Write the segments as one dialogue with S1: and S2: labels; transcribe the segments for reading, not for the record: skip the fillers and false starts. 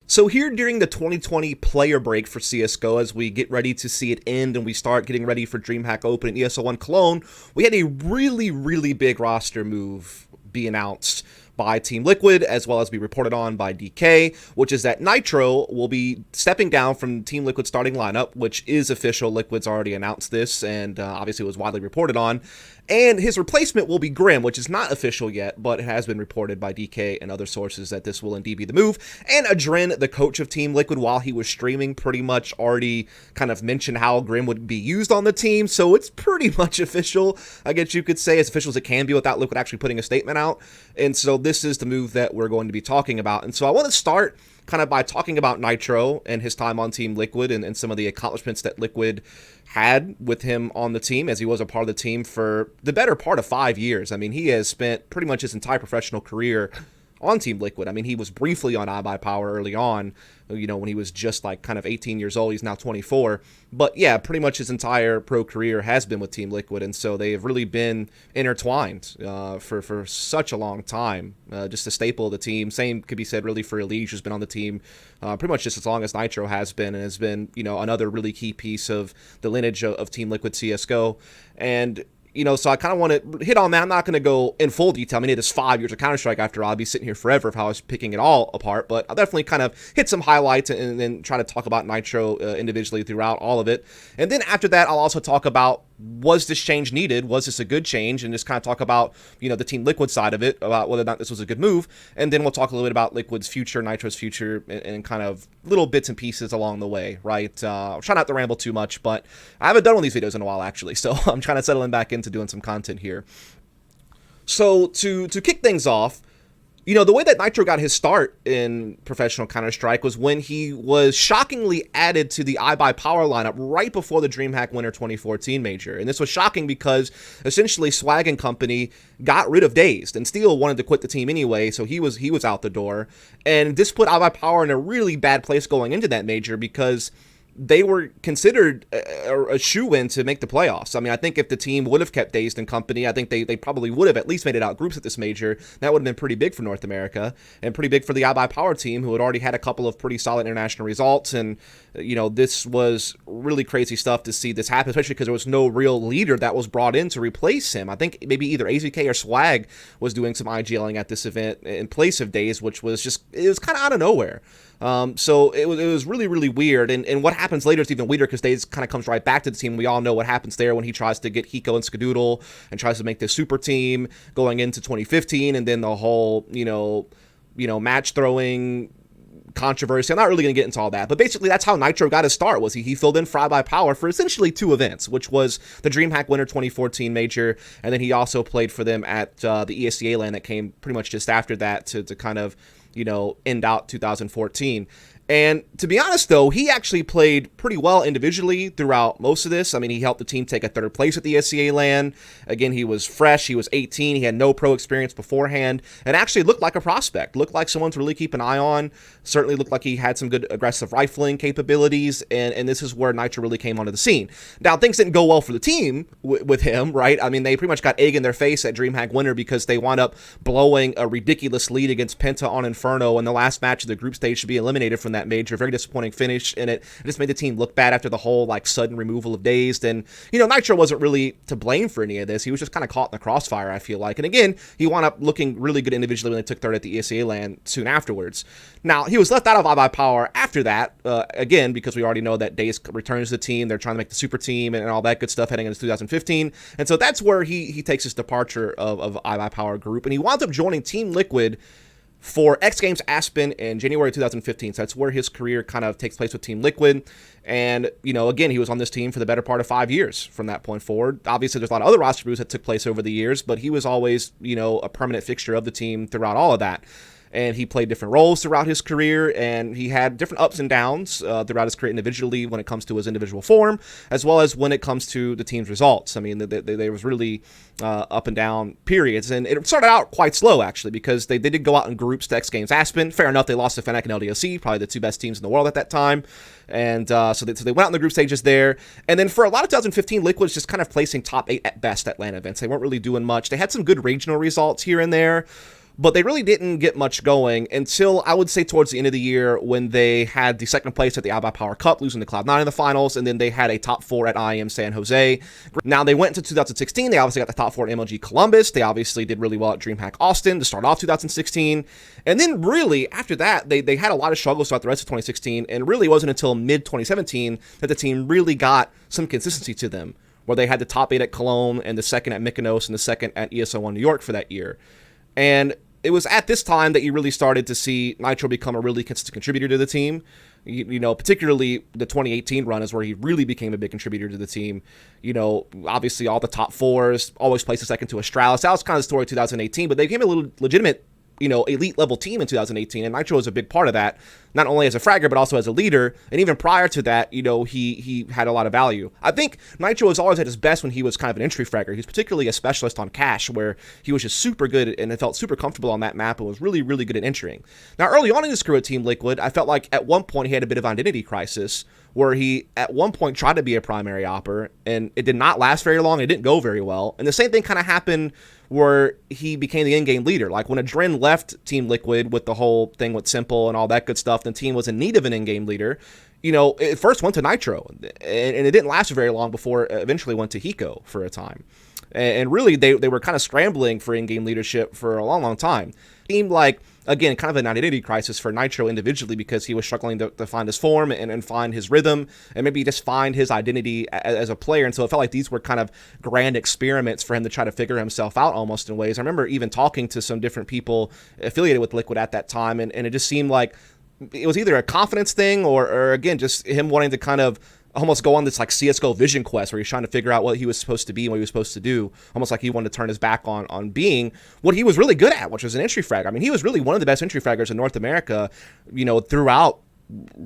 S1: So here during the 2020 player break for CSGO, as we get ready to see it end and we start getting ready for DreamHack Open and ESL1 Cologne, we had a really big roster move be announced by Team Liquid, as well as be reported on by DK, which is that nitr0 will be stepping down from Team Liquid's starting lineup, which is official. Liquid's already announced this, and obviously it was widely reported on. And his replacement will be Grim, which is not official yet, but it has been reported by DK and other sources that this will indeed be the move. And Adren, the coach of Team Liquid, while he was streaming, pretty much already kind of mentioned how Grim would be used on the team, so it's pretty much official, I guess you could say, as official as it can be without Liquid actually putting a statement out. And so this is the move that we're going to be talking about. And so I want to start kind of by talking about nitr0 and his time on Team Liquid and some of the accomplishments that Liquid had with him on the team, as he was a part of the team for the better part of 5 years. I mean, he has spent pretty much his entire professional career on Team Liquid. I mean, he was briefly on iBuyPower early on, you know, when he was just like kind of 18 years old. He's now 24. But yeah, pretty much his entire pro career has been with Team Liquid, and so they have really been intertwined for such a long time. Just a staple of the team. Same could be said really for Elige, who's been on the team pretty much just as long as nitr0 has been, and has been, you know, another really key piece of the lineage of Team Liquid CSGO. And you know, so I kind of want to hit on that. I'm not going to go in full detail. I mean, it is 5 years of Counter-Strike. After all, I'll be sitting here forever if I was picking it all apart. But I'll definitely kind of hit some highlights and then try to talk about nitr0 individually throughout all of it. And then after that, I'll also talk about, was this change needed? Was this a good change? And just kind of talk about, you know, the Team Liquid side of it, about whether or not this was a good move. And then we'll talk a little bit about Liquid's future, nitr0's future, and kind of little bits and pieces along the way, right? I'll try not to ramble too much, but I haven't done one of these videos in a while, actually. So I'm trying to settle in back into doing some content here. So to kick things off, you know, the way that nitr0 got his start in professional Counter-Strike was when he was shockingly added to the iBuyPower lineup right before the DreamHack Winter 2014 major. And this was shocking because essentially Swag and company got rid of Dazed, and Steel wanted to quit the team anyway, so he was out the door. And this put iBuyPower in a really bad place going into that major because they were considered a shoe-in to make the playoffs. I mean, I think if the team would have kept Dazed and company, I think they probably would have at least made it out groups at this major. That would have been pretty big for North America and pretty big for the iBuyPower team, who had already had a couple of pretty solid international results. And, you know, this was really crazy stuff to see this happen, especially because there was no real leader that was brought in to replace him. I think maybe either AZK or Swag was doing some IGLing at this event in place of Dazed, which was just, it was kind of out of nowhere. So it was really weird, and what happens later is even weirder because Dazed kind of comes right back to the team. We all know what happens there when he tries to get Hiko and Skadoodle and tries to make this super team going into 2015, and then the whole you know match throwing controversy. I'm not really going to get into all that, but basically that's how nitr0 got his start. Was he filled in for iBuyPower for essentially 2 events, which was the DreamHack Winter 2014 major, and then he also played for them at the ESEA LAN that came pretty much just after that to kind of, you know, end out 2014. And to be honest, though, he actually played pretty well individually throughout most of this. I mean, he helped the team take a 3rd place at the SCA LAN. Again, he was fresh. He was 18. He had no pro experience beforehand and actually looked like a prospect. Looked like someone to really keep an eye on. Certainly looked like he had some good aggressive rifling capabilities. And this is where nitr0 really came onto the scene. Now, things didn't go well for the team with him, right? I mean, they pretty much got egg in their face at DreamHack Winter because they wound up blowing a ridiculous lead against Penta on Inferno in the last match of the group stage to be eliminated from that major. Very disappointing finish, and it just made the team look bad after the whole like sudden removal of Dazed. And you know, nitr0 wasn't really to blame for any of this. He was just kind of caught in the crossfire, I feel like. And again, he wound up looking really good individually when they took 3rd at the ESEA LAN soon afterwards. Now, he was left out of iBuyPower after that, again, because we already know that Dazed returns to the team. They're trying to make the super team and all that good stuff heading into 2015. And so that's where he takes his departure of iBuyPower group, and he winds up joining Team Liquid for X Games Aspen in January 2015. So that's where his career kind of takes place with Team Liquid. And, you know, again, he was on this team for the better part of 5 years from that point forward. Obviously, there's a lot of other roster moves that took place over the years, but he was always, you know, a permanent fixture of the team throughout all of that. And he played different roles throughout his career, and he had different ups and downs throughout his career individually when it comes to his individual form, as well as when it comes to the team's results. I mean, there was really up and down periods, and it started out quite slow, actually, because they did go out in groups to X Games Aspen. Fair enough, they lost to Fnatic and LDOC, probably the 2 best teams in the world at that time. And so they went out in the group stages there. And then for a lot of 2015, Liquid was just kind of placing top 8 at best at LAN events. They weren't really doing much. They had some good regional results here and there, but they really didn't get much going until I would say towards the end of the year when they had the second place at the Alba Power Cup, losing to Cloud9 in the finals, and then they had a top 4 at IEM San Jose. Now they went to 2016, they obviously got the top 4 at MLG Columbus, they obviously did really well at DreamHack Austin to start off 2016, and then really after that, they had a lot of struggles throughout the rest of 2016, and really wasn't until mid-2017 that the team really got some consistency to them, where they had the top 8 at Cologne, and the second at Mykonos, and the second at ESL1 New York for that year. And it was at this time that you really started to see nitr0 become a really consistent contributor to the team. You know, particularly the 2018 run is where he really became a big contributor to the team. You know, obviously all the top 4s, always placed a second to Astralis. That was kind of the story of 2018, but they became a little legitimate, you know, elite level team in 2018, and nitr0 was a big part of that, not only as a fragger, but also as a leader. And even prior to that, you know, he had a lot of value. I think nitr0 was always at his best when he was kind of an entry fragger. He was particularly a specialist on Cache, where he was just super good and felt super comfortable on that map and was really, really good at entering. Now, early on in his career at Team Liquid, I felt like at one point he had a bit of identity crisis, where he at one point tried to be a primary opper, and it did not last very long. It didn't go very well. And the same thing kind of happened where he became the in-game leader. Like when Adren left Team Liquid with the whole thing with Simple and all that good stuff, the team was in need of an in-game leader. You know, it first went to nitr0, and it didn't last very long before it eventually went to Hiko for a time. And really, they were kind of scrambling for in-game leadership for a long, long time. It seemed like, again, kind of an identity crisis for nitr0 individually, because he was struggling to find his form and find his rhythm and maybe just find his identity as a player. And so it felt like these were kind of grand experiments for him to try to figure himself out almost in ways. I remember even talking to some different people affiliated with Liquid at that time, and it just seemed like it was either a confidence thing or again, just him wanting to kind of almost go on this like CSGO vision quest where he's trying to figure out what he was supposed to be and what he was supposed to do, almost like he wanted to turn his back on being what he was really good at, which was an entry fragger. I mean, he was really one of the best entry fraggers in North America, you know, throughout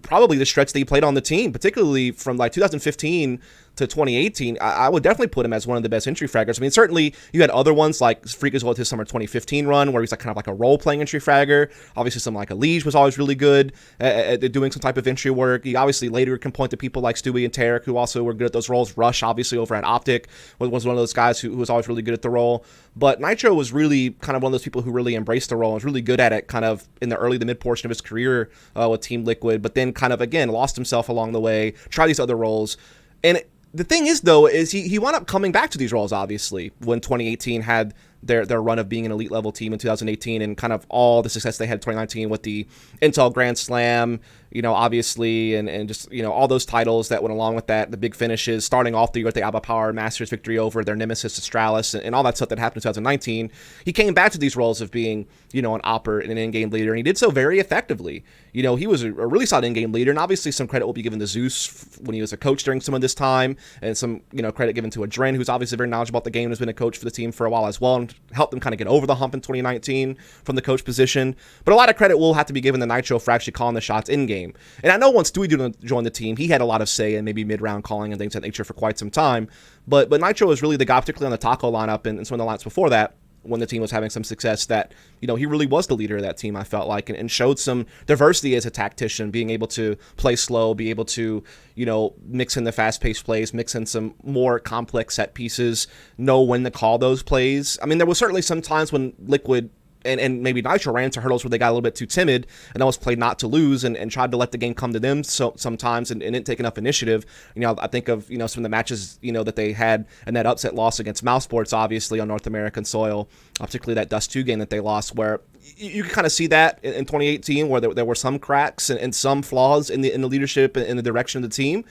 S1: probably the stretch that he played on the team, particularly from like 2015 to 2018. I would definitely put him as one of the best entry fraggers. I mean, certainly you had other ones like Freakazoid with his summer 2015 run, where he's like kind of like a role-playing entry fragger. Obviously, someone like Elige was always really good at doing some type of entry work. He obviously later can point to people like Stewie and Tarek, who also were good at those roles. Rush, obviously, over at Optic, was one of those guys who was always really good at the role. But nitr0 was really kind of one of those people who really embraced the role and was really good at it kind of in the early to mid portion of his career with Team Liquid, but then kind of, again, lost himself along the way, tried these other roles. And the thing is, though, is he wound up coming back to these roles, obviously, when 2018 had their run of being an elite level team in 2018 and kind of all the success they had in 2019 with the Intel Grand Slam, you know, obviously, and just, you know, all those titles that went along with that, the big finishes, starting off the year with the Alba Power Masters victory over their nemesis Astralis, and all that stuff that happened in 2019. He came back to these roles of being, you know, an opper and an in-game leader, and he did so very effectively. You know, he was a really solid in-game leader, and obviously some credit will be given to Zeus when he was a coach during some of this time, and some, you know, credit given to Adren, who's obviously very knowledgeable about the game and has been a coach for the team for a while as well, and helped them kind of get over the hump in 2019 from the coach position. But a lot of credit will have to be given to nitr0 for actually calling the shots in-game. And I know once Stewie joined the team, he had a lot of say in maybe mid-round calling and things of that nature for quite some time. But nitr0 was really the guy, particularly on the Taco lineup and some of the lineups before that, when the team was having some success, that, you know, he really was the leader of that team, I felt like, and showed some diversity as a tactician, being able to play slow, be able to, you know, mix in the fast-paced plays, mix in some more complex set pieces, know when to call those plays. I mean, there was certainly some times when Liquid and maybe nitr0 ran into hurdles where they got a little bit too timid and almost played not to lose and tried to let the game come to them sometimes and didn't take enough initiative. You know, I think of, you know, some of the matches, you know, that they had and that upset loss against Mouse Sports, obviously, on North American soil, particularly that Dust 2 game that they lost, where you can kind of see that in 2018, where there were some cracks and some flaws in the leadership and in the direction of the team.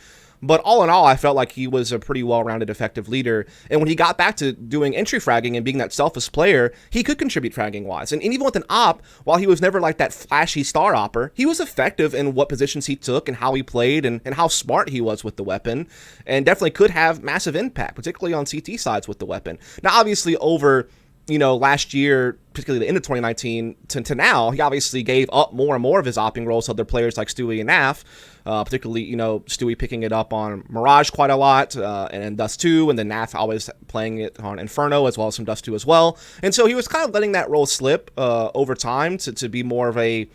S1: But all in all, I felt like he was a pretty well-rounded, effective leader. And when he got back to doing entry fragging and being that selfless player, he could contribute fragging-wise. And even with an op, while he was never like that flashy star opper, he was effective in what positions he took and how he played and how smart he was with the weapon. And definitely could have massive impact, particularly on CT sides with the weapon. Now, obviously, over, you know, last year, particularly the end of 2019 to now, he obviously gave up more and more of his opping roles to other players like Stewie and Naf, particularly, you know, Stewie picking it up on Mirage quite a lot, and then Dust 2, and then Naf always playing it on Inferno, as well as some Dust 2 as well. And so he was kind of letting that role slip over time to be more of a,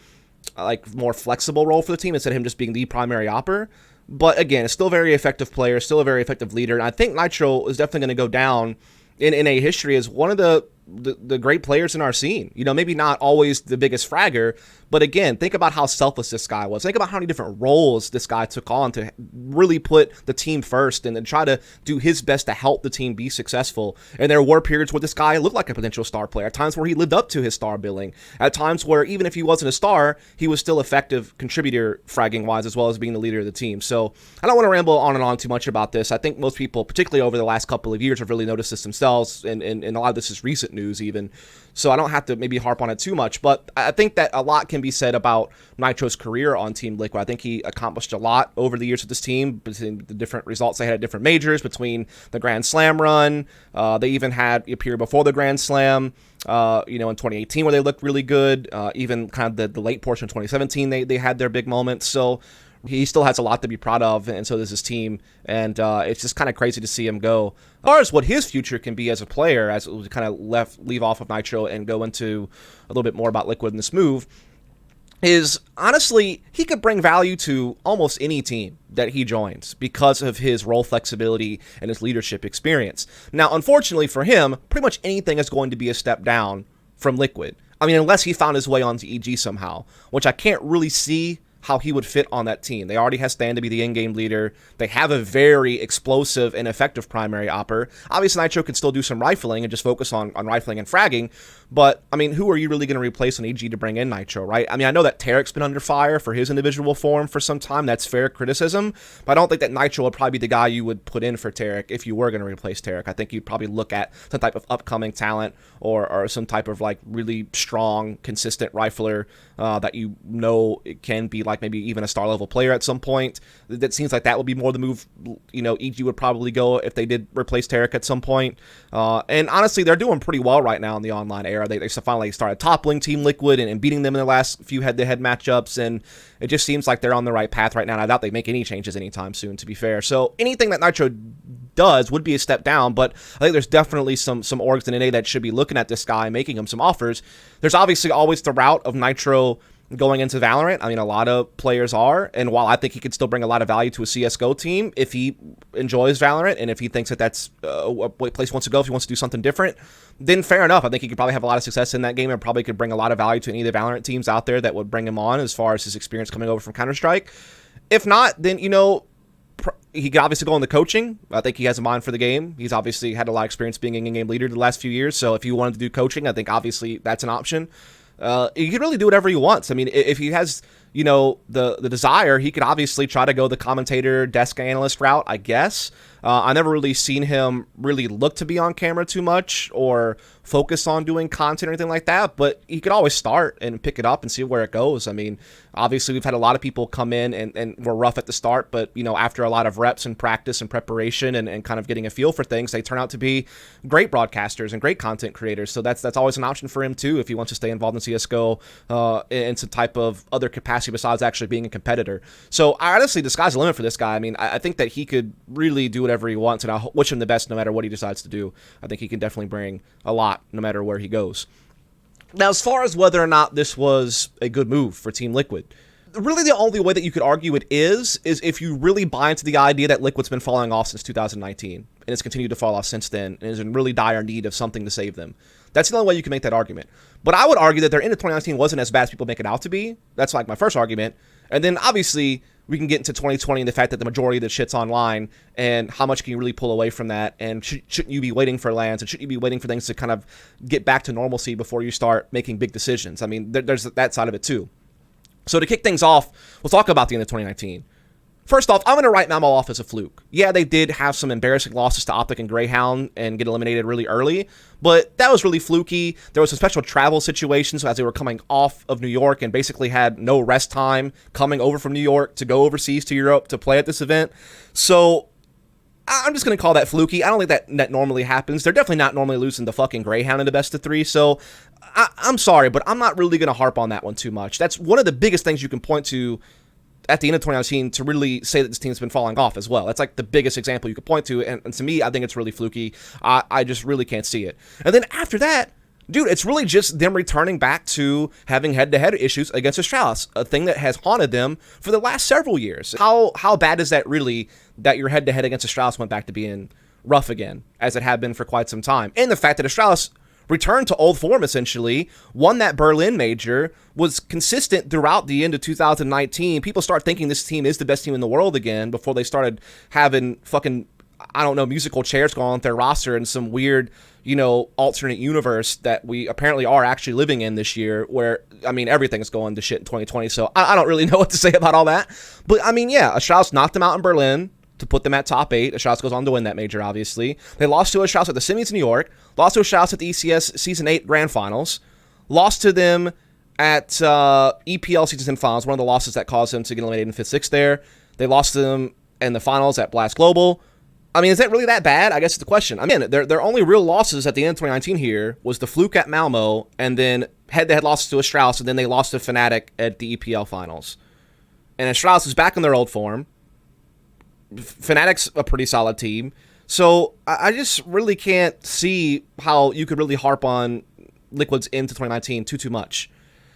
S1: like, more flexible role for the team instead of him just being the primary opper. But again, it's still a very effective player, still a very effective leader, and I think nitr0 is definitely going to go down in a history as one of the the great players in our scene. You know, maybe not always the biggest fragger, but again, think about how selfless this guy was. Think about how many different roles this guy took on to really put the team first and then try to do his best to help the team be successful. And there were periods where this guy looked like a potential star player, at times where he lived up to his star billing, at times where even if he wasn't a star, he was still effective contributor fragging wise, as well as being the leader of the team. So I don't want to ramble on and on too much about this. I think most people, particularly over the last couple of years, have really noticed this themselves, and a lot of this is recent news even. So I don't have to maybe harp on it too much, but I think that a lot can be said about nitr0's career on Team Liquid. I think he accomplished a lot over the years with this team, between the different results they had at different majors, between the Grand Slam run. They even had a period before the Grand Slam, in 2018 where they looked really good. Even kind of the late portion of 2017, they had their big moments. So he still has a lot to be proud of, and so does his team, and it's just kind of crazy to see him go. As far as what his future can be as a player, as we kind of leave off of nitr0 and go into a little bit more about Liquid in this move, is honestly, he could bring value to almost any team that he joins because of his role flexibility and his leadership experience. Now, unfortunately for him, pretty much anything is going to be a step down from Liquid. I mean, unless he found his way onto EG somehow, which I can't really see how he would fit on that team. They already have Stan to be the in-game leader. They have a very explosive and effective primary opper. Obviously, nitr0 can still do some rifling and just focus on rifling and fragging, but, I mean, who are you really going to replace on EG to bring in nitr0, right? I mean, I know that Tarek's been under fire for his individual form for some time. That's fair criticism, but I don't think that nitr0 would probably be the guy you would put in for Tarek if you were going to replace Tarek. I think you'd probably look at some type of upcoming talent or some type of, like, really strong, consistent rifler that you know can be, like, maybe even a star-level player at some point. That seems like that would be more the move, EG would probably go if they did replace Tarek at some point. And honestly, they're doing pretty well right now in the online era. They finally started toppling Team Liquid and beating them in their last few head-to-head matchups, and it just seems like they're on the right path right now, and I doubt they make any changes anytime soon, to be fair. So anything that nitr0 does would be a step down, but I think there's definitely some orgs in NA that should be looking at this guy, making him some offers. There's obviously always the route of nitr0 going into Valorant. I mean, a lot of players are, and while I think he could still bring a lot of value to a CSGO team if he enjoys Valorant and if he thinks that that's a place he wants to go, if he wants to do something different, then fair enough. I think he could probably have a lot of success in that game and probably could bring a lot of value to any of the Valorant teams out there that would bring him on as far as his experience coming over from Counter-Strike. If not, then, he could obviously go on the coaching. I think he has a mind for the game. He's obviously had a lot of experience being an in-game leader the last few years, so if he wanted to do coaching, I think obviously that's an option. He can really do whatever he wants. I mean, if he has, the desire, he could obviously try to go the commentator, desk analyst route, I guess. I never really seen him really look to be on camera too much or focus on doing content or anything like that, but he could always start and pick it up and see where it goes. I mean, obviously we've had a lot of people come in and were rough at the start, but, after a lot of reps and practice and preparation and kind of getting a feel for things, they turn out to be great broadcasters and great content creators. So that's always an option for him too, if he wants to stay involved in CSGO in some type of other capacity besides actually being a competitor. So honestly, the sky's the limit for this guy. I mean, I think that he could really do whatever he wants, and I wish him the best no matter what he decides to do. I think he can definitely bring a lot no matter where he goes. Now, as far as whether or not this was a good move for Team Liquid, really the only way that you could argue it is if you really buy into the idea that Liquid's been falling off since 2019, and it's continued to fall off since then, and is in really dire need of something to save them. That's the only way you can make that argument. But I would argue that their end of 2019 wasn't as bad as people make it out to be. That's like my first argument. And then obviously we can get into 2020 and the fact that the majority of the shit's online, and how much can you really pull away from that, and shouldn't you be waiting for lands, and shouldn't you be waiting for things to kind of get back to normalcy before you start making big decisions? I mean, there's that side of it too. So to kick things off, we'll talk about the end of 2019. First off, I'm going to write Malmo off as a fluke. Yeah, they did have some embarrassing losses to Optic and Greyhound and get eliminated really early, but that was really fluky. There was some special travel situations as they were coming off of New York and basically had no rest time coming over from New York to go overseas to Europe to play at this event. So I'm just going to call that fluky. I don't think that normally happens. They're definitely not normally losing the fucking Greyhound in the best of three, so I'm sorry, but I'm not really going to harp on that one too much. That's one of the biggest things you can point to at the end of 2019 to really say that this team's been falling off as well. That's like the biggest example you could point to, and to me, I think it's really fluky. I just really can't see it. And then after that, dude, it's really just them returning back to having head-to-head issues against Astralis, a thing that has haunted them for the last several years. How bad is that really, that your head-to-head against Astralis went back to being rough again, as it had been for quite some time? And the fact that Astralis returned to old form, essentially, won that Berlin major, was consistent throughout the end of 2019. People start thinking this team is the best team in the world again before they started having fucking, I don't know, musical chairs going on with their roster and some weird, alternate universe that we apparently are actually living in this year where, everything's going to shit in 2020. So I don't really know what to say about all that. But, Strauss knocked them out in Berlin to put them at top 8. Strauss goes on to win that major, obviously. They lost to Strauss at the semis in New York, lost to Strauss at the ECS Season 8 Grand Finals, lost to them at EPL Season 10 Finals, one of the losses that caused them to get eliminated in 5th, 6th there. They lost to them in the finals at Blast Global. Is that really that bad? I guess it's the question. Their only real losses at the end of 2019 here was the fluke at Malmo, and then head-to-head losses to a Strauss, and then they lost to Fnatic at the EPL Finals. And Strauss is back in their old form. Fnatic's a pretty solid team. So I just really can't see how you could really harp on Liquid's into 2019 too much.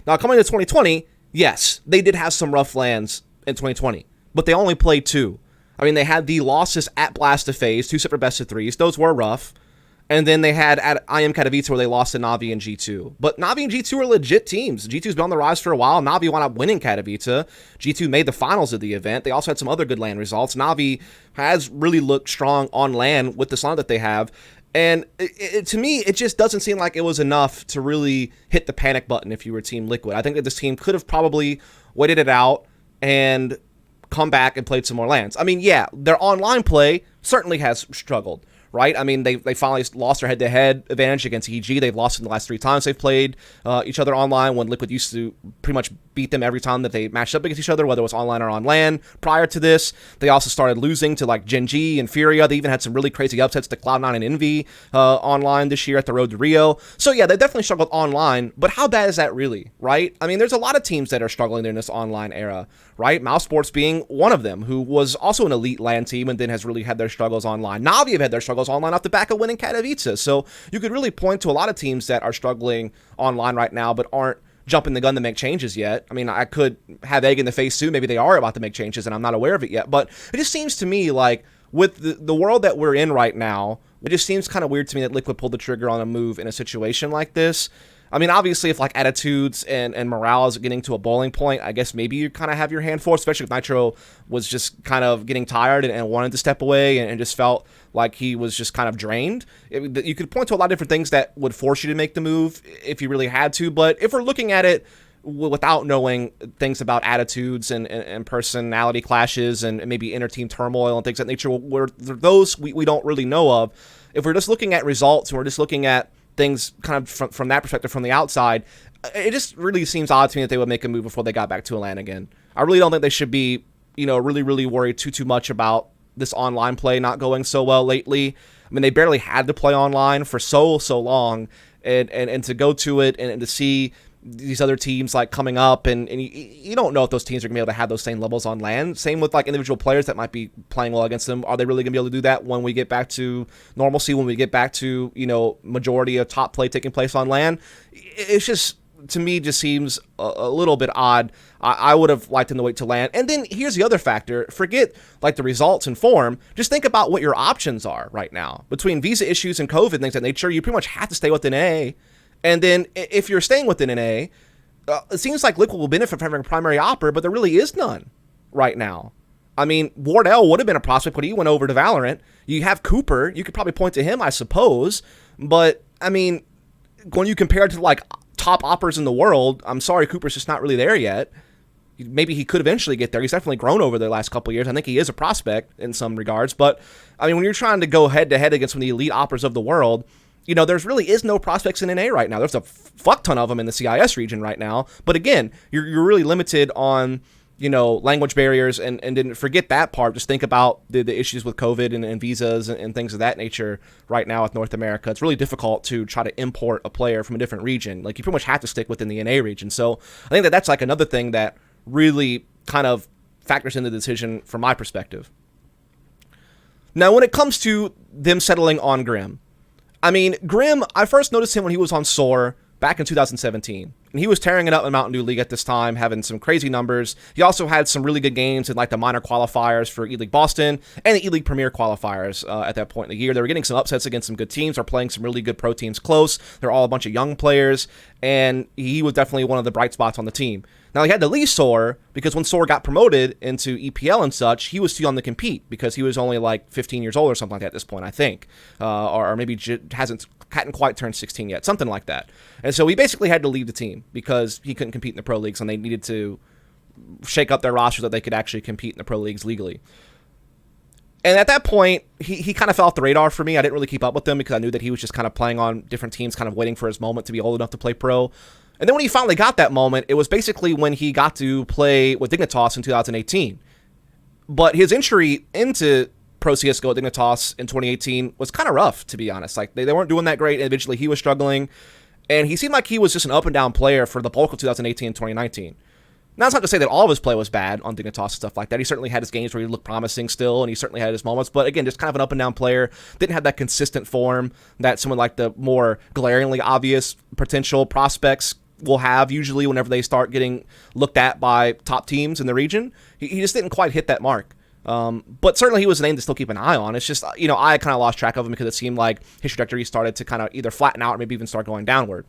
S1: Now, coming to 2020, yes, they did have some rough lands in 2020, but they only played 2. They had the losses at Blast of Phase, 2 separate best of 3s. Those were rough. And then they had at IM Katowice where they lost to Navi and G2. But Navi and G2 are legit teams. G2's been on the rise for a while. Navi wound up winning Katowice. G2 made the finals of the event. They also had some other good LAN results. Navi has really looked strong on LAN with the slot that they have. And to me, it just doesn't seem like it was enough to really hit the panic button if you were Team Liquid. I think that this team could have probably waited it out and come back and played some more LANs. Their online play certainly has struggled. Right? They finally lost their head-to-head advantage against EG. They've lost in the last 3 times they've played each other online, when Liquid used to pretty much beat them every time that they matched up against each other, whether it was online or on LAN. Prior to this, they also started losing to like Gen G and Furia. They even had some really crazy upsets to Cloud9 and Envy online this year at the Road to Rio. So yeah, they definitely struggled online, but how bad is that really, right? There's a lot of teams that are struggling in this online era, right? Mousesports being one of them, who was also an elite LAN team and then has really had their struggles online. Navi have had their struggles online off the back of winning Katowice. So you could really point to a lot of teams that are struggling online right now, but aren't jumping the gun to make changes yet. I could have egg in the face too. Maybe they are about to make changes and I'm not aware of it yet. But it just seems to me like with the world that we're in right now, it just seems kind of weird to me that Liquid pulled the trigger on a move in a situation like this. Obviously, if like attitudes and morale is getting to a boiling point, I guess maybe you kind of have your hand forced, especially if nitr0 was just kind of getting tired and wanted to step away and just felt like he was just kind of drained. You could point to a lot of different things that would force you to make the move if you really had to. But if we're looking at it without knowing things about attitudes and personality clashes and maybe inter-team turmoil and things of that nature, where those we don't really know of. If we're just looking at results and we're just looking at things kind of from that perspective from the outside, it just really seems odd to me that they would make a move before they got back to LAN again. I really don't think they should be, really worried too much about this online play not going so well lately. They barely had to play online for so long, and to go to it and to see these other teams like coming up, and you don't know if those teams are gonna be able to have those same levels on LAN. Same with like individual players that might be playing well against them. Are they really gonna be able to do that when we get back to normalcy, when we get back to majority of top play taking place on LAN? It's just, to me, just seems a little bit odd. I would have liked them to wait to LAN. And then here's the other factor. Forget like the results and form. Just think about what your options are right now. Between visa issues and COVID and things of that nature, you pretty much have to stay within A. And then if you're staying within an A, it seems like Liquid will benefit from having a primary opera, but there really is none right now. Wardell would have been a prospect, but he went over to Valorant. You have Cooper. You could probably point to him, I suppose. But, when you compare it to, like, top operas in the world, I'm sorry, Cooper's just not really there yet. Maybe he could eventually get there. He's definitely grown over the last couple of years. I think he is a prospect in some regards. But, when you're trying to go head-to-head against some of the elite operas of the world, there's really is no prospects in NA right now. There's a fuck ton of them in the CIS region right now. But again, you're really limited on, language barriers and didn't forget that part. Just think about the issues with COVID and visas and things of that nature right now with North America. It's really difficult to try to import a player from a different region. Like, you pretty much have to stick within the NA region. So I think that's like another thing that really kind of factors into the decision from my perspective. Now, when it comes to them settling on Grim, Grim, I first noticed him when he was on Soar back in 2017. And he was tearing it up in Mountain Dew League at this time, having some crazy numbers. He also had some really good games in like the minor qualifiers for E-League Boston and the E-League Premier qualifiers at that point in the year. They were getting some upsets against some good teams, or playing some really good pro teams close. They're all a bunch of young players, and he was definitely one of the bright spots on the team. Now, he had to leave SOAR because when SOAR got promoted into EPL and such, he was too young to compete because he was only like 15 years old or something like that at this point, I think. Or maybe hadn't quite turned 16 yet, something like that. And so he basically had to leave the team because he couldn't compete in the pro leagues, and they needed to shake up their roster so that they could actually compete in the pro leagues legally. And at that point, he kind of fell off the radar for me. I didn't really keep up with him because I knew that he was just kind of playing on different teams, kind of waiting for his moment to be old enough to play pro. And then when he finally got that moment, it was basically when he got to play with Dignitas in 2018. But his entry into Pro CSGO at Dignitas in 2018 was kind of rough, to be honest. Like, they weren't doing that great, and eventually he was struggling. And he seemed like he was just an up-and-down player for the bulk of 2018 and 2019. Now, that's not to say that all of his play was bad on Dignitas and stuff like that. He certainly had his games where he looked promising still, and he certainly had his moments. But again, just kind of an up-and-down player. Didn't have that consistent form that someone like the more glaringly obvious potential prospects will have usually whenever they start getting looked at by top teams in the region. He just didn't quite hit that mark. But certainly he was a name to still keep an eye on. It's just, I kind of lost track of him because it seemed like his trajectory started to kind of either flatten out or maybe even start going downward.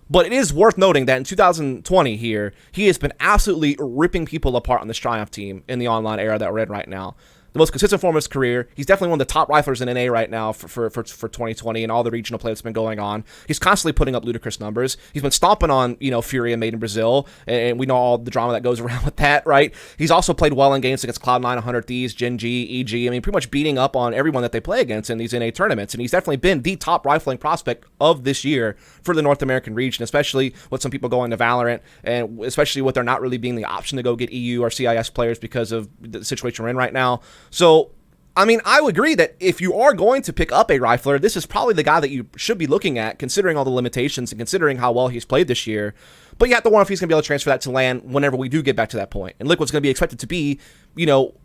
S1: But it is worth noting that in 2020 here, he has been absolutely ripping people apart on this Triumph team in the online era that we're in right now. The most consistent form of his career. He's definitely one of the top riflers in NA right now for 2020 and all the regional play that's been going on. He's constantly putting up ludicrous numbers. He's been stomping on, Furia made in Brazil, and we know all the drama that goes around with that, right? He's also played well in games against Cloud9, 100 Thieves, Gen G, EG. I mean, pretty much beating up on everyone that they play against in these NA tournaments, and he's definitely been the top rifling prospect of this year for the North American region, especially with some people going to Valorant, and especially with there not really being the option to go get EU or CIS players because of the situation we're in right now. So, I mean, I would agree that if you are going to pick up a rifler, this is probably the guy that you should be looking at, considering all the limitations and considering how well he's played this year. But you have to wonder if he's going to be able to transfer that to LAN whenever we do get back to that point. And Liquid's going to be expected to be,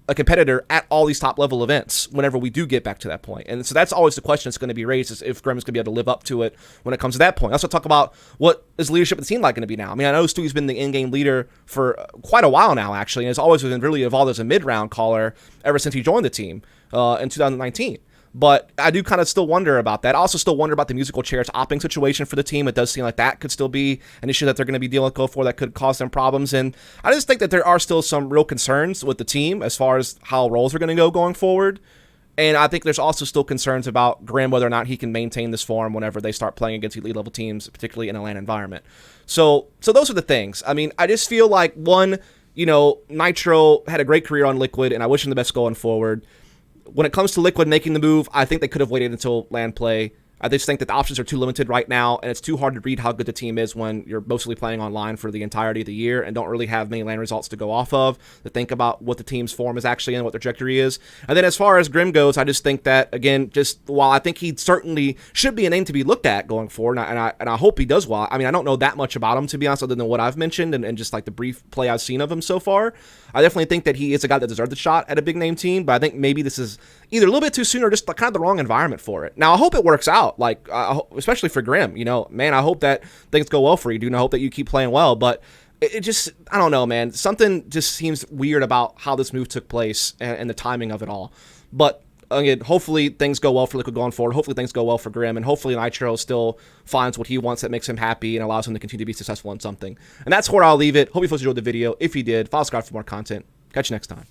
S1: a competitor at all these top-level events whenever we do get back to that point. And so that's always the question that's going to be raised, is if Grimm is going to be able to live up to it when it comes to that point. Let's talk about what is leadership of the team like going to be now. I mean, I know Stewie's been the in-game leader for quite a while now, actually, and has always been really evolved as a mid-round caller ever since he joined the team in 2019. But I do kind of still wonder about that. I also still wonder about the musical chairs opping situation for the team. It does seem like that could still be an issue that they're going to be dealing with for that could cause them problems. And I just think that there are still some real concerns with the team as far as how roles are going to go going forward. And I think there's also still concerns about Grimm, whether or not he can maintain this form whenever they start playing against elite level teams, particularly in a LAN environment. So those are the things. I mean, I just feel like, one, nitr0 had a great career on Liquid, and I wish him the best going forward. When it comes to Liquid making the move, I think they could have waited until LAN play. I just think that the options are too limited right now, and it's too hard to read how good the team is when you're mostly playing online for the entirety of the year and don't really have many LAN results to go off of, to think about what the team's form is actually and what their trajectory is. And then as far as Grimm goes, I just think that, again, just while I think he certainly should be a name to be looked at going forward, and I hope he does well. I mean, I don't know that much about him, to be honest, other than what I've mentioned and just like the brief play I've seen of him so far. I definitely think that he is a guy that deserves the shot at a big name team, but I think maybe this is either a little bit too soon or just kind of the wrong environment for it. Now, I hope it works out, like, especially for Grimm. Man, I hope that things go well for you, dude, and I hope that you keep playing well, but it just, I don't know, man. Something just seems weird about how this move took place and the timing of it all. But again, hopefully things go well for Liquid going forward. Hopefully things go well for Grimm, and hopefully nitr0 still finds what he wants that makes him happy and allows him to continue to be successful in something. And that's where I'll leave it. Hope you folks enjoyed the video. If you did, follow, subscribe for more content. Catch you next time.